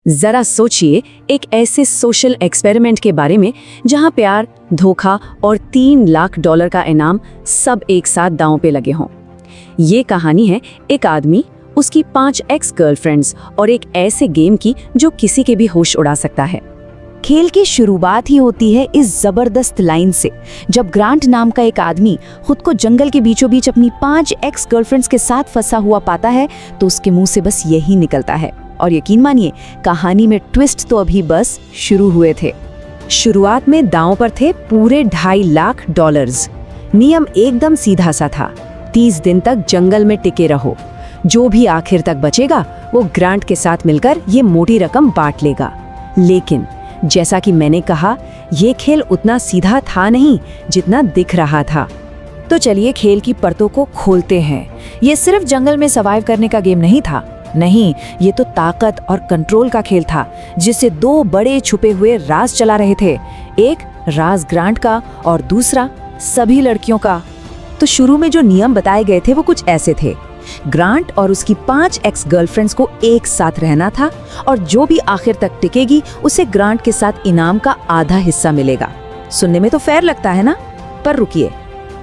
जरा सोचिए एक ऐसे सोशल एक्सपेरिमेंट के बारे में जहां प्यार, धोखा और $3 लाख का इनाम सब एक साथ दांव पे लगे हों। ये कहानी है एक आदमी, उसकी 5 एक्स गर्लफ्रेंड्स और एक ऐसे गेम की जो किसी के भी होश उड़ा सकता है। खेल की शुरुआत ही होती है इस जबरदस्त लाइन से, जब ग्रांट नाम का एक आदमी खुद को जंगल के बीचों बीच अपनी 5 एक्स गर्लफ्रेंड्स के साथ फंसा हुआ पाता है तो उसके मुंह से बस यही निकलता है। और यकीन मानिए, कहानी में ट्विस्ट तो अभी बस शुरू हुए थे। शुरुआत में दांव पर थे पूरे $2.5 लाख। नियम एकदम सीधा सा था, 30 दिन तक जंगल में टिके रहो। जो भी आखिर तक बचेगा वो ग्रांट के साथ मिलकर ये मोटी रकम बांट लेगा। लेकिन जैसा कि मैंने कहा, ये खेल उतना सीधा था नहीं जितना दिख रहा था। तो चलिए खेल की परतों को खोलते हैं। ये सिर्फ जंगल में सर्वाइव करने का गेम नहीं था, नहीं, ये तो ताकत और कंट्रोल का खेल था, जिससे 2 बड़े छुपे हुए राज चला रहे थे। एक राज ग्रांट का और दूसरा सभी लड़कियों का। तो शुरू में जो नियम बताए गए थे वो कुछ ऐसे थे। ग्रांट और उसकी 5 एक्स गर्लफ्रेंड्स को एक साथ रहना था और जो भी आखिर तक टिकेगी उसे ग्रांट के साथ इनाम का आधा हिस्सा मिलेगा। सुनने में तो फेयर लगता है ना? पर रुकिए,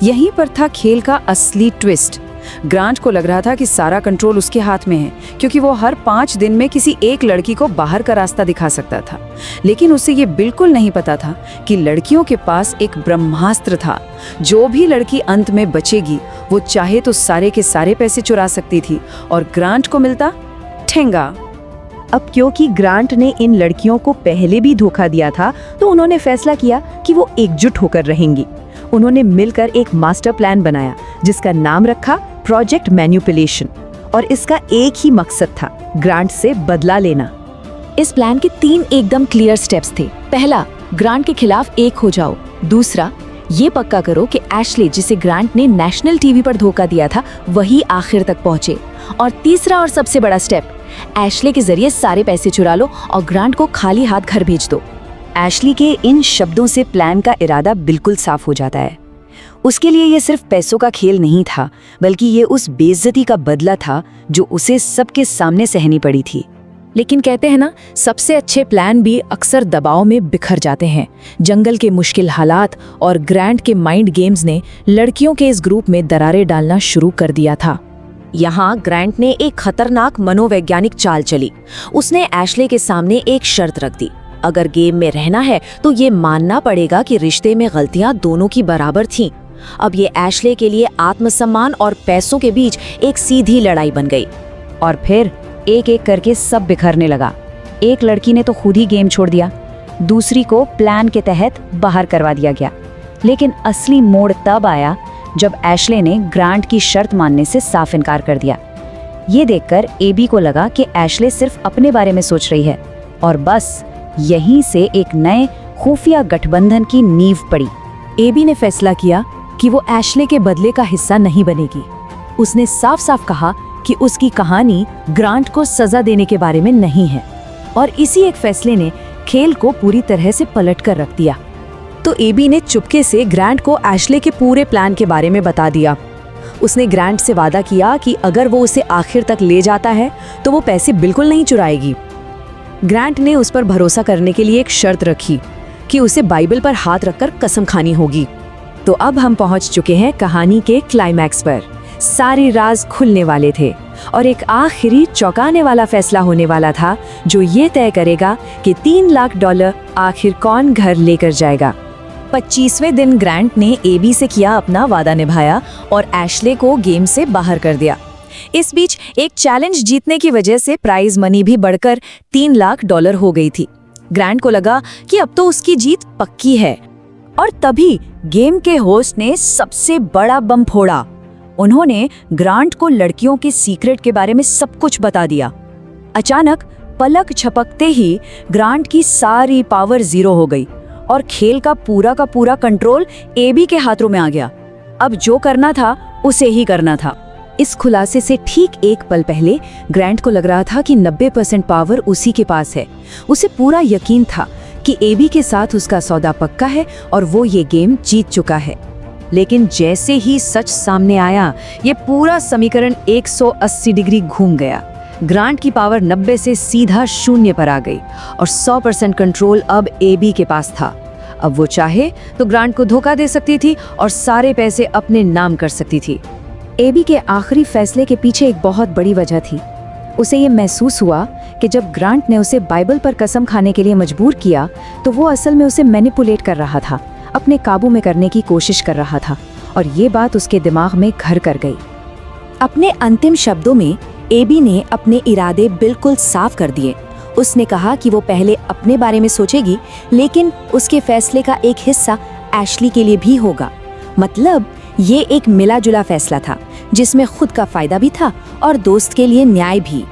यहीं पर था खेल का असली ट्विस्ट। ग्रांट को लग रहा था कि सारा कंट्रोल उसके हाथ में है, क्योंकि वो हर 5 दिन में किसी एक लड़की को बाहर का रास्ता दिखा सकता था। लेकिन उसे ये बिल्कुल नहीं पता था कि लड़कियों के पास एक ब्रह्मास्त्र था। जो भी लड़की अंत में बचेगी वो चाहे तो सारे के सारे पैसे चुरा सकती थी और ग्रांट को मिलता ठेंगा। अब क्योंकि ग्रांट ने इन लड़कियों को पहले भी धोखा दिया था, तो उन्होंने फैसला किया कि वो एकजुट होकर रहेंगी। उन्होंने मिलकर एक मास्टर प्लान बनाया जिसका नाम रखा प्रोजेक्ट मैनिपुलेशन, और इसका एक ही मकसद था, ग्रांट से बदला लेना। इस प्लान के 3 एकदम क्लियर स्टेप्स थे। पहला, ग्रांट के खिलाफ एक हो जाओ। दूसरा, ये पक्का करो कि एशले, जिसे ग्रांट ने नेशनल टीवी पर धोखा दिया था, वही आखिर तक पहुंचे। और तीसरा और सबसे बड़ा स्टेप, एशले के जरिए सारे पैसे चुरा लो और ग्रांट को खाली हाथ घर भेज दो। एशली के इन शब्दों से प्लान का इरादा बिल्कुल साफ हो जाता है। उसके लिए ये सिर्फ पैसों का खेल नहीं था, बल्कि ये उस बेइज्जती का बदला था जो उसे सबके सामने सहनी पड़ी थी। लेकिन कहते हैं ना, सबसे अच्छे प्लान भी अक्सर दबाव में बिखर जाते हैं। जंगल के मुश्किल हालात और ग्रांट के माइंड गेम्स ने लड़कियों के इस ग्रुप में दरारें डालना शुरू कर दिया था। यहाँ ग्रांट ने एक खतरनाक मनोवैज्ञानिक चाल चली। उसने एशले के सामने एक शर्त रख दी, अगर गेम में रहना है तो ये मानना पड़ेगा कि रिश्ते में गलतियां दोनों की बराबर थीं। अब ये एशले के लिए आत्मसम्मान और पैसों के बीच एक सीधी लड़ाई बन गई। और फिर एक एक करके सब बिखरने लगा। एक लड़की ने तो खुद ही गेम छोड़ दिया, दूसरी को प्लान के तहत बाहर करवा दिया गया। लेकिन असली मोड़ तब आया जब एशले ने ग्रांट की शर्त मानने से साफ इनकार कर दिया। ये देखकर एबी को लगा कि एशले सिर्फ अपने बारे में सोच रही है, और बस यहीं से एक नए खुफिया गठबंधन की नींव पड़ी। एबी ने फैसला किया कि वो एशले के बदले का हिस्सा नहीं बनेगी। उसने साफ साफ कहा कि उसकी कहानी ग्रांट को सजा देने के बारे में नहीं है, और इसी एक फैसले ने खेल को पूरी तरह से पलट कर रख दिया। तो एबी ने चुपके से ग्रांट को एशले के पूरे प्लान के बारे में बता दिया। उसने ग्रांट से वादा किया कि अगर वो उसे आखिर तक ले जाता है तो वो पैसे बिल्कुल नहीं चुराएगी। ग्रांट ने उस पर भरोसा करने के लिए एक शर्त रखी कि उसे बाइबल पर हाथ रखकर कसम खानी होगी। तो अब हम पहुंच चुके हैं कहानी के क्लाइमैक्स पर। सारे राज खुलने वाले थे और एक आखिरी चौंकाने वाला फैसला होने वाला था, जो ये तय करेगा कि $3 लाख आखिर कौन घर लेकर जाएगा। 25वें दिन ग्रांट ने एबी से किया अपना वादा निभाया और एशले को गेम से बाहर कर दिया। इस बीच एक चैलेंज जीतने की वजह से प्राइज मनी भी बढ़कर $3 लाख हो गई थी। ग्रांट को लगा कि अब तो उसकी जीत पक्की है। और तभी गेम के होस्ट ने सबसे बड़ा बम फोड़ा। उन्होंने ग्रांट को लड़कियों के सीक्रेट के बारे में सब कुछ बता दिया। अचानक पलक झपकते ही ग्रांट की सारी पावर 0 हो गई और खेल का पूरा कंट्रोल एबी के हाथों में आ गया। अब जो करना था उसे ही करना था। इस खुलासे से ठीक एक पल पहले ग्रांट को लग रहा था कि 90% पावर उसी के पास है। उसे पूरा यकीन था कि एबी के साथ उसका सौदा पक्का है और वो ये गेम जीत चुका है। लेकिन जैसे ही सच सामने आया, ये पूरा समीकरण 180 डिग्री घूम गया। ग्रांट की पावर 90 से सीधा 0 पर आ गई और 100% कंट्रोल अब एबी के पास था। अब वो चाहे तो ग्रांट को धोखा दे सकती थी और सारे पैसे अपने नाम कर सकती थी। एबी के आखिरी फैसले के पीछे एक बहुत बड़ी वजह थी। उसे ये महसूस हुआ कि जब ग्रांट ने उसे बाइबल पर कसम खाने के लिए मजबूर किया तो वो असल में उसे मैनिपुलेट कर रहा था, अपने काबू में करने की कोशिश कर रहा था, और ये बात उसके दिमाग में घर कर गई। अपने अंतिम शब्दों में एबी ने अपने इरादे बिल्कुल साफ कर दिए। उसने कहा कि वो पहले अपने बारे में सोचेगी, लेकिन उसके फैसले का एक हिस्सा एशली के लिए भी होगा। मतलब ये एक मिला जुला फैसला था जिसमें खुद का फायदा भी था और दोस्त के लिए न्याय भी।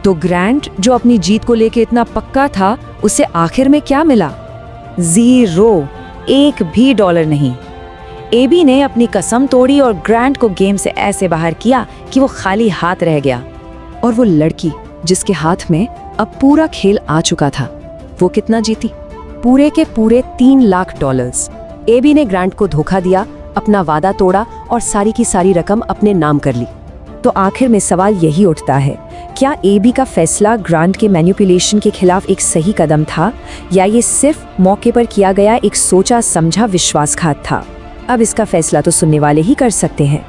तो ग्रांट जो अपनी जीत को लेके इतना पक्का था, उसे आखिर में क्या मिला? 0, एक भी डॉलर नहीं। एबी ने अपनी कसम तोड़ी और ग्रांट को गेम से ऐसे बाहर किया कि वो खाली हाथ रह गया। और वो लड़की जिसके हाथ में अब पूरा खेल आ चुका था, वो कितना जीती? पूरे के पूरे 3 लाख डॉलर्स। एबी ने ग्रांट को धोखा दिया, अपना वादा तोड़ा और सारी की सारी रकम अपने नाम कर ली। तो आखिर में सवाल यही उठता है, क्या एबी का फैसला ग्रांट के मैनिपुलेशन के खिलाफ एक सही कदम था, या ये सिर्फ मौके पर किया गया एक सोचा समझा विश्वासघात था? अब इसका फैसला तो सुनने वाले ही कर सकते हैं।